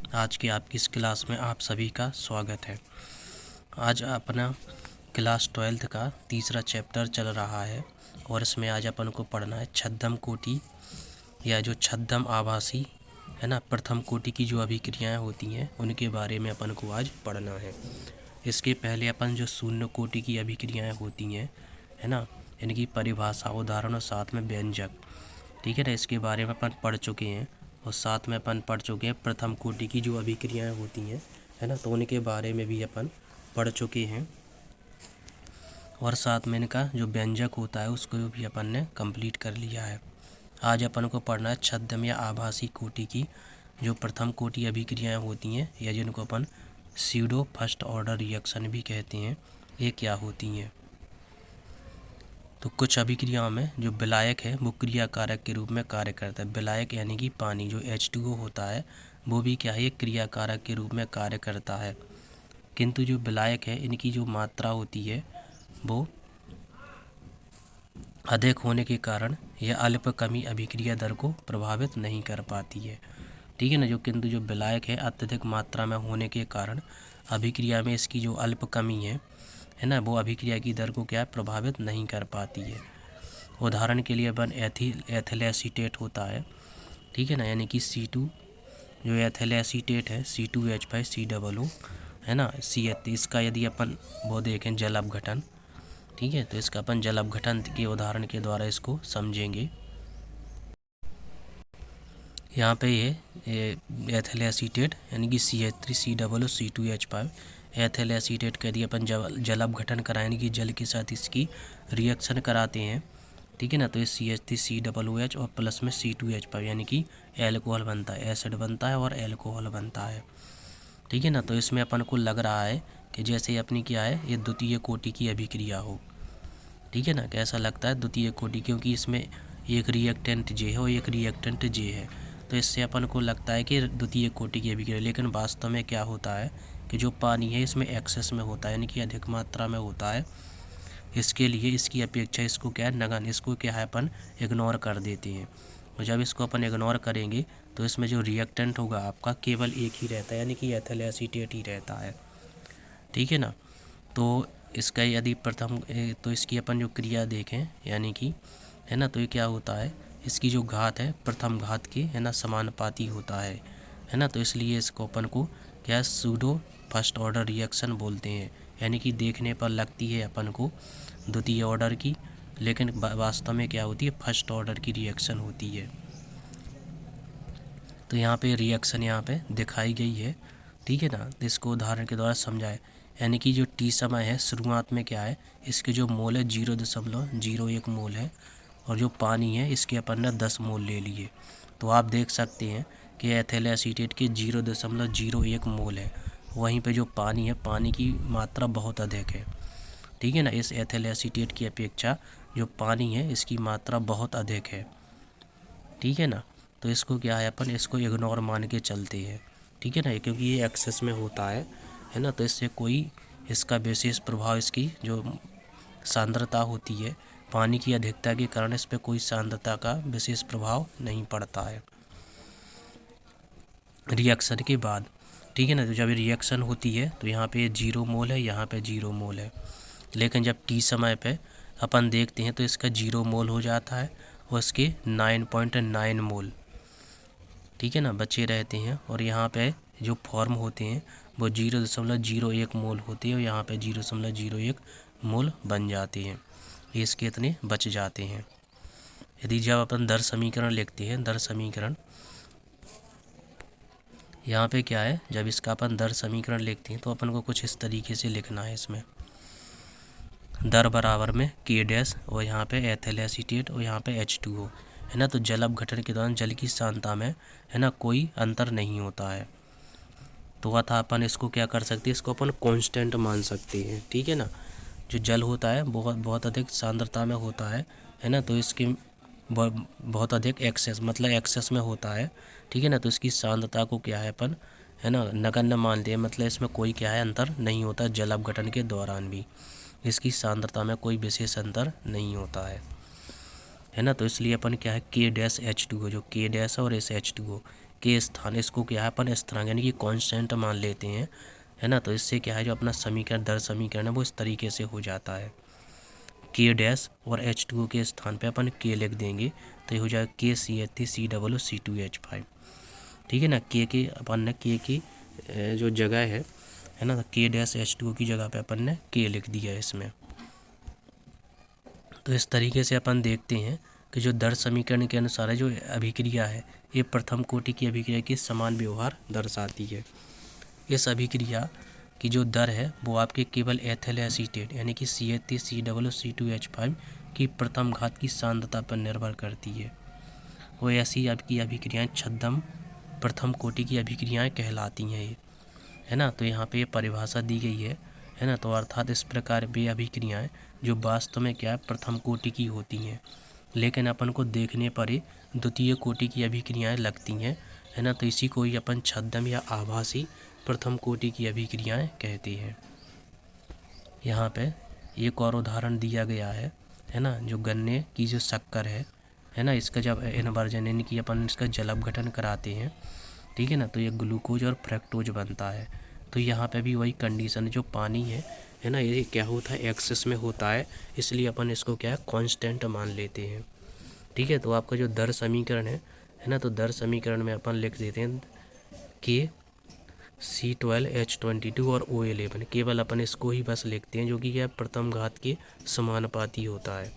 आज की आपकी इस क्लास में आप सभी का स्वागत है। आज अपना क्लास 12th का तीसरा चैप्टर चल रहा है और इसमें आज अपन को पढ़ना है छद्म कोटि या जो छद्म आभासी है ना, प्रथम कोटि की जो अभिक्रियाएं होती हैं उनके बारे में अपन को आज पढ़ना है। इसके पहले अपन जो शून्य कोटि की अभिक्रियाएं होती हैं है ना, इनकी परिभाषा, उदाहरण और साथ में व्यंजक, ठीक है ना, इसके बारे में अपन पढ़ चुके हैं। और साथ में अपन पढ़ चुके हैं प्रथम कोटि की जो अभिक्रियाएं होती हैं है ना, तो उनके बारे में भी अपन पढ़ चुके हैं। और साथ में इनका जो व्यंजक होता है उसको भी अपन ने कंप्लीट कर लिया है। आज अपन को पढ़ना है छद्म या आभासी कोटि की जो प्रथम कोटि अभिक्रियाएं होती हैं या जिनको अपन स्यूडो फर्स्ट ऑर्डर रिएक्शन भी कहते हैं, ये क्या होती हैं। तो कुछ अभिक्रियाओं में जो विलायक है वो क्रिया कारक के रूप में कार्य करता है। विलायक यानी कि पानी जो H2O होता है वो भी क्या है, एक क्रिया कारक के रूप में कार्य करता है। किंतु जो विलायक है इनकी जो मात्रा होती है वो अधिक होने के कारण यह अल्प कमी अभिक्रिया दर को प्रभावित नहीं कर पाती है, ठीक है ना। जो किंतु जो विलायक है अत्यधिक मात्रा में होने के कारण अभिक्रिया में इसकी जो अल्प कमी है ना, वो अभिक्रिया की दर को क्या प्रभावित नहीं कर पाती है। उदाहरण के लिए अपन एथिल एसीटेट होता है, ठीक है ना, यानी कि C2 जो एथिल एसीटेट है C2H5COO है ना, C इसका यदि अपन वो देखें जल अपघटन, ठीक है, तो इसका अपन जल अपघटन के उदाहरण के द्वारा इसको समझेंगे। यहाँ पे ये एथिल एसीटेट यानी कि CH3COO C2H5 एथिल एसीटेट का यदि अपन जल अपघटन कराएंगे कि जल के साथ इसकी रिएक्शन कराते हैं, ठीक है ना, तो ये CH3COOH और प्लस में C2H5 यानी कि एल्कोहल बनता है, एसिड बनता है और एल्कोहल बनता है, ठीक है ना। तो इसमें अपन को लग रहा है कि जैसे अपनी क्या है, ये द्वितीय कोटि की अभिक्रिया हो, ठीक है ना। कैसा लगता है, द्वितीय कोटि, क्योंकि इसमें एक रिएक्टेंट J है और एक रिएक्टेंट J है, तो इससे अपन को लगता है कि द्वितीय कोटि की अभिक्रिया। लेकिन वास्तव में क्या होता है कि जो पानी है इसमें एक्सेस में होता है, यानी कि अधिक मात्रा में होता है। इसके लिए इसकी अपेक्षा इसको क्या है, नगण्य, इसको क्या है अपन इग्नोर कर देते हैं। और जब इसको अपन इग्नोर करेंगे तो इसमें जो रिएक्टेंट होगा आपका केवल एक ही रहता है, यानी कि एथिल एसीटेट ही रहता है, ठीक है ना। तो इसका यदि प्रथम तो इसकी अपन जो क्रिया देखें यानी कि है ना, तो ये क्या होता है, इसकी जो घात है प्रथम घात के है ना समानुपाती होता है ना। तो इसलिए इसको अपन को क्या सूडो फर्स्ट ऑर्डर रिएक्शन बोलते हैं, यानी कि देखने पर लगती है अपन को द्वितीय ऑर्डर की, लेकिन वास्तव में क्या होती है, फर्स्ट ऑर्डर की रिएक्शन होती है। तो यहाँ पे रिएक्शन यहाँ पे दिखाई गई है, ठीक है ना। इसको उदाहरण के द्वारा समझाए, यानी कि जो टी समय है शुरुआत में क्या है, इसके जो मोल है 0.01 मोल है और जो पानी है इसके अपन ने 10 मोल ले लिए। तो आप देख सकते हैं कि एथिल एसीटेट के 0.01 मोल है, वहीं पे जो पानी है पानी की मात्रा बहुत अधिक है, ठीक है ना। इस एथिल एसीटेट की अपेक्षा जो पानी है इसकी मात्रा बहुत अधिक है, ठीक है ना। तो इसको क्या है, अपन इसको इग्नोर मान के चलते हैं, ठीक है ना, क्योंकि ये एक्सेस में होता है ना। तो इससे कोई इसका विशेष प्रभाव, इसकी जो सांद्रता होती है पानी की अधिकता के कारण इस पर कोई सांद्रता का विशेष प्रभाव नहीं पड़ता है रिएक्शन के बाद, ठीक है ना। तो जब रिएक्शन होती है तो यहाँ पे 0 मोल है, यहाँ पे 0 मोल है, लेकिन जब टी समय पे अपन देखते हैं तो इसका 0 मोल हो जाता है और इसके 9.9 मोल, ठीक है ना, बचे रहते हैं। और यहाँ पे जो फॉर्म होते हैं वो 0.01 मोल होते हैं और यहाँ पे 0.01 मोल बन जाते हैं, ये इसके इतने बच जाते हैं। यदि जब अपन दर समीकरण लिखते हैं, दर समीकरण यहाँ पे क्या है, जब इसका अपन दर समीकरण लिखते हैं तो अपन को कुछ इस तरीके से लिखना है, इसमें दर बराबर में K डैश और यहाँ पे एथिल एसीटेट और यहाँ पे H2O है ना। तो जल अपघटन के दौरान जल की सांद्रता में है ना कोई अंतर नहीं होता है। तो अतः अपन इसको क्या कर सकते हैं, इसको अपन कांस्टेंट मान सकते हैं, ठीक है ना। जो जल होता है बहुत अधिक सांद्रता में होता है ना, तो इसके बहुत अधिक एक्सेस, मतलब एक्सेस में होता है, ठीक है ना। तो इसकी सांद्रता को क्या है अपन है ना नगण्य मानते हैं, मतलब इसमें कोई क्या है अंतर नहीं होता, जल अपघटन के दौरान भी इसकी सांद्रता में कोई विशेष अंतर नहीं होता है ना। तो इसलिए अपन क्या है K डैश H2O, जो K डैश और इस H2O के स्थान इसको क्या है अपन स्थिरांक यानी कि कांस्टेंट मान लेते हैं, है ना। तो इससे क्या है जो अपना समीकरण दर समीकरण है वो इस तरीके से हो जाता है, के डैश और H2O के स्थान पे अपन के लिख देंगे तो ये हो जाएगा KCH3COO C2H5। ठीक है ना। के अपन ने के की जो जगह है ना, के डैश H2O की जगह पे अपन ने के लिख दिया है इसमें। तो इस तरीके से अपन देखते हैं कि जो दर समीकरण के अनुसार है जो अभिक्रिया है ये प्रथम कोटि की अभिक्रिया के समान व्यवहार दर्शाती है। इस अभिक्रिया की जो दर है वो आपके केवल एथिल एसीटेट यानी कि CH3COO की प्रथम घात की सांद्रता पर निर्भर करती है। वो ऐसी आपकी अभिक्रियाएं छद्म प्रथम कोटि की अभिक्रियाएं कहलाती हैं ये, है ना। तो यहाँ पे ये परिभाषा दी गई है ना। तो अर्थात इस प्रकार वे अभिक्रियाएं जो वास्तव में क्या है प्रथम कोटि की होती हैं, लेकिन अपन को देखने पर ही द्वितीय कोटि की अभिक्रियाएं लगती हैं, है ना। तो इसी को ही अपन छद्म या आभासी प्रथम कोटि की अभिक्रियाएं कहते हैं। यहाँ पे एक और उदाहरण दिया गया है ना। जो गन्ने की जो शक्कर है ना, इसका जब इन्वर्जन यानी कि अपन इसका जल अपघटन कराते हैं, ठीक है ना, तो ये ग्लूकोज और फ्रक्टोज बनता है। तो यहाँ पे भी वही कंडीशन जो पानी है ना, ये क्या होता है एक्सेस में होता है, इसलिए अपन इसको क्या है कांस्टेंट मान लेते हैं। ठीक है। तो आपका जो दर समीकरण है ना, तो दर समीकरण में अपन लिख देते हैं के C12H22 और O11, केवल अपन इसको ही बस लिखते हैं जो कि क्या प्रथम घात के समानुपाती होता है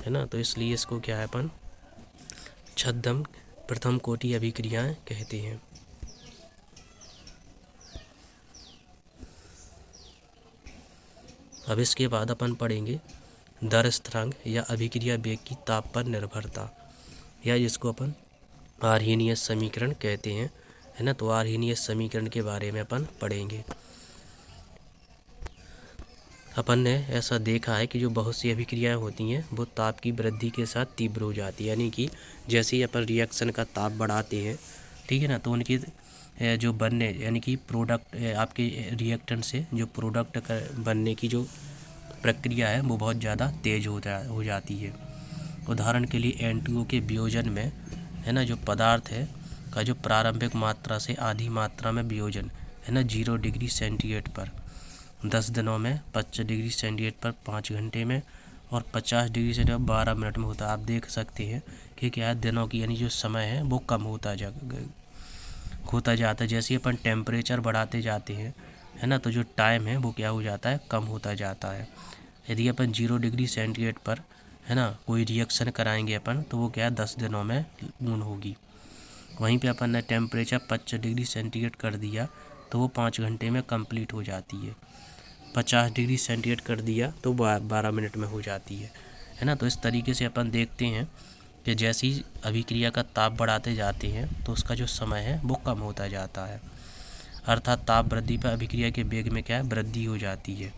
ना। तो इसलिए इसको क्या है अपन छद्म प्रथम कोटि अभिक्रियाएं कहते हैं। अब इसके बाद अपन पढ़ेंगे दर स्थिरांक या अभिक्रिया वेग की ताप पर निर्भरता, या जिसको अपन आर्हेनियस समीकरण कहते हैं, है ना। तो आर्हेनियस समीकरण के बारे में अपन पढ़ेंगे। अपन ने ऐसा देखा है कि जो बहुत सी अभिक्रियाएं होती हैं वो ताप की वृद्धि के साथ तीव्र हो जाती है, यानी कि जैसे ही अपन रिएक्शन का ताप बढ़ाते हैं, ठीक है ना, तो उनकी जो बनने यानी कि प्रोडक्ट आपके रिएक्टेंट से जो प्रोडक्ट बनने की जो प्रक्रिया है वो बहुत ज़्यादा तेज हो जाती है। उदाहरण के लिए N2O के वियोजन में, है ना, जो पदार्थ है का जो प्रारंभिक मात्रा से आधी मात्रा में वियोजन, है ना, 0 डिग्री सेंटीग्रेड पर 10 दिनों में, 25 डिग्री सेंटीग्रेड पर 5 घंटे में और 50 डिग्री सेंटीग्रेड 12 मिनट में होता है। आप देख सकते हैं कि क्या है दिनों की यानी जो समय है वो कम होता जाता है। जैसे अपन टेम्परेचर बढ़ाते जाते हैं, है ना, तो जो टाइम है वो क्या हो जाता है कम होता जाता है। यदि अपन 0 डिग्री सेंटीग्रेड पर, है ना, कोई रिएक्शन कराएंगे अपन तो वो क्या है 10 दिनों में पूर्ण होगी। वहीं पे अपन ने टेम्परेचर 25 डिग्री सेंटीग्रेड कर दिया तो वो 5 घंटे में कंप्लीट हो जाती है। 50 डिग्री सेंटीग्रेड कर दिया तो 12 मिनट में हो जाती है ना। तो इस तरीके से अपन देखते हैं कि जैसी अभिक्रिया का ताप बढ़ाते जाते हैं तो उसका जो समय है वो कम होता जाता है। अर्थात ताप वृद्धि पर अभिक्रिया के वेग में क्या है वृद्धि हो जाती है।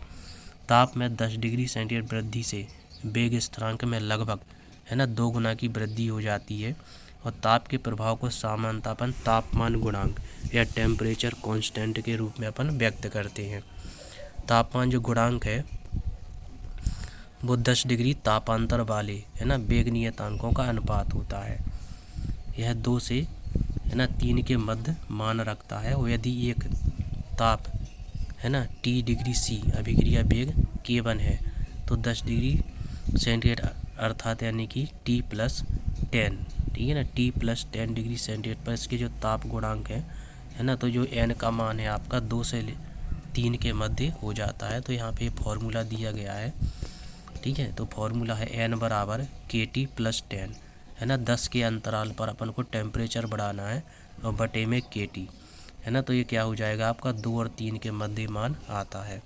ताप में 10 डिग्री सेंटीग्रेड वृद्धि से वेग स्थिरांक में लगभग, है ना, 2 गुना की वृद्धि हो जाती है। और ताप के प्रभाव को सामान्यतः अपन तापमान गुणांक या टेम्परेचर कांस्टेंट के रूप में अपन व्यक्त करते हैं। तापमान जो गुणांक है वो 10 डिग्री तापांतर वाले, है ना, वेग नियतांकों का अनुपात होता है। यह 2 से, है ना, 3 के मध्य मान रखता है। और यदि एक ताप, है ना, T डिग्री C अभिक्रिया वेग K1 है तो 10 डिग्री सेंटीग्रेड अर्थात यानी कि T+10, ठीक है ना, T+10 डिग्री सेंटीग्रेड पर इसके जो ताप गुणांक है ना, तो जो n का मान है आपका 2 से 3 के मध्य हो जाता है। तो यहाँ पे फॉर्मूला दिया गया है, ठीक है। तो फॉर्मूला है n बराबर KT+10, है ना। 10 के अंतराल पर अपन को टेम्परेचर बढ़ाना है और बटे में KT, है ना। तो ये क्या हो जाएगा आपका 2 और 3 के मध्य मान आता है।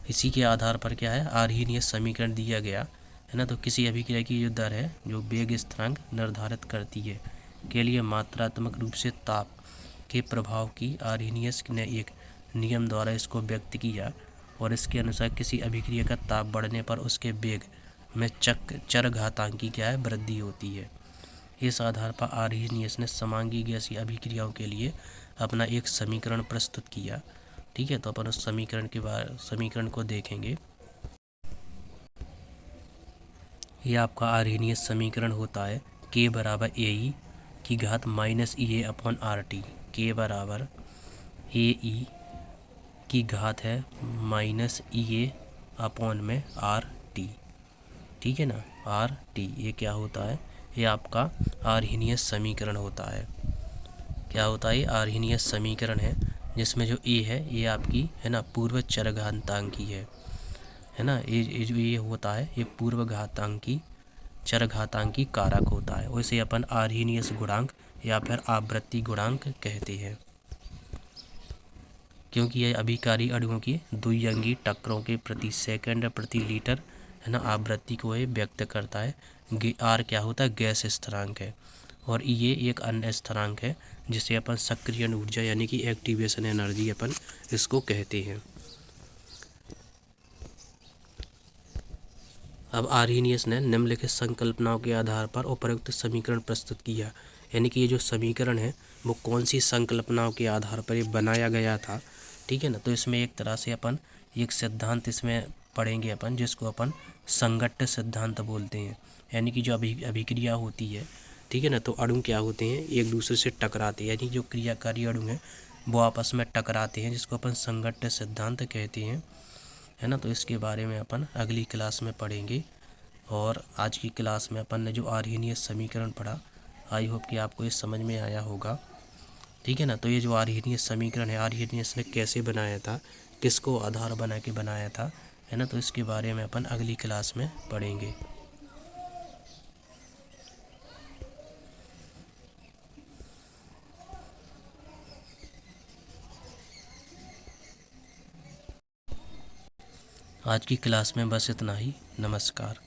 इसी के आधार पर क्या है आर्हेनियस समीकरण दिया गया, है ना। तो किसी अभिक्रिया की जो दर है जो वेग स्थिरांक निर्धारित करती है के लिए मात्रात्मक रूप से ताप के प्रभाव की आर्हेनियस ने एक नियम द्वारा इसको व्यक्त किया। और इसके अनुसार किसी अभिक्रिया का ताप बढ़ने पर उसके वेग में चरघातांकी क्या है वृद्धि होती है। इस आधार पर आर्हेनियस ने समांगी गैसीय अभिक्रियाओं के लिए अपना एक समीकरण प्रस्तुत किया, ठीक है। तो अपन उस समीकरण को देखेंगे। ये आपका आर्हेनियस समीकरण होता है K बराबर AE की घात माइनस ई ए अपॉन आर टी, के बराबर ए ई की घात है माइनस ई ए अपॉन में आर टी। ठीक है ना, आर टी ये क्या होता है, ये आपका आर्हीनियस समीकरण होता है। क्या होता है, ये आर्हीनियस समीकरण है, जिसमें जो ए है ये आपकी है ना पूर्व चरघातांकी है ना। ये जो ये होता है ये पूर्व घातांकी चरघातांकी कारक होता है, उसे अपन आर्हीनियस गुणांक या फिर आवृत्ति गुणांक कहते हैं, क्योंकि यह अभिकारी अणुओं की द्विअंगी टक्करों के प्रति सेकंड प्रति लीटर है ना आवृत्ति को ये व्यक्त करता है। आर क्या होता है, गैस स्थिरांक है, और ये एक अन्य स्थिरांक है जिसे अपन सक्रियण ऊर्जा यानी कि एक्टिवेशन एनर्जी अपन इसको कहते हैं। अब आर्हीनियस ने निम्नलिखित संकल्पनाओं के आधार पर उपयुक्त समीकरण प्रस्तुत किया, यानी कि ये जो समीकरण है वो कौन सी संकल्पनाओं के आधार पर ये बनाया गया था। ठीक है ना, तो इसमें एक तरह से अपन एक सिद्धांत इसमें पढ़ेंगे अपन, जिसको अपन संघट्ट सिद्धांत बोलते हैं, यानी कि जो अभिक्रिया होती है, ठीक है ना, तो अणु क्या होते हैं एक दूसरे से टकराते हैं, यानी जो क्रियाकारी अणु हैं वो आपस में टकराते हैं, जिसको अपन संघट्ट सिद्धांत कहते हैं, है ना। तो इसके बारे में अपन अगली क्लास में पढ़ेंगे। और आज की क्लास में अपन ने जो आर्हीनियस समीकरण पढ़ा, आई होप कि आपको ये समझ में आया होगा। ठीक है ना, तो ये जो आर्हीनियस समीकरण है, आर्हीनियस ने कैसे बनाया था, किसको आधार बना के बनाया था, है ना, तो इसके बारे में अपन अगली क्लास में पढ़ेंगे। आज की क्लास में बस इतना ही। नमस्कार।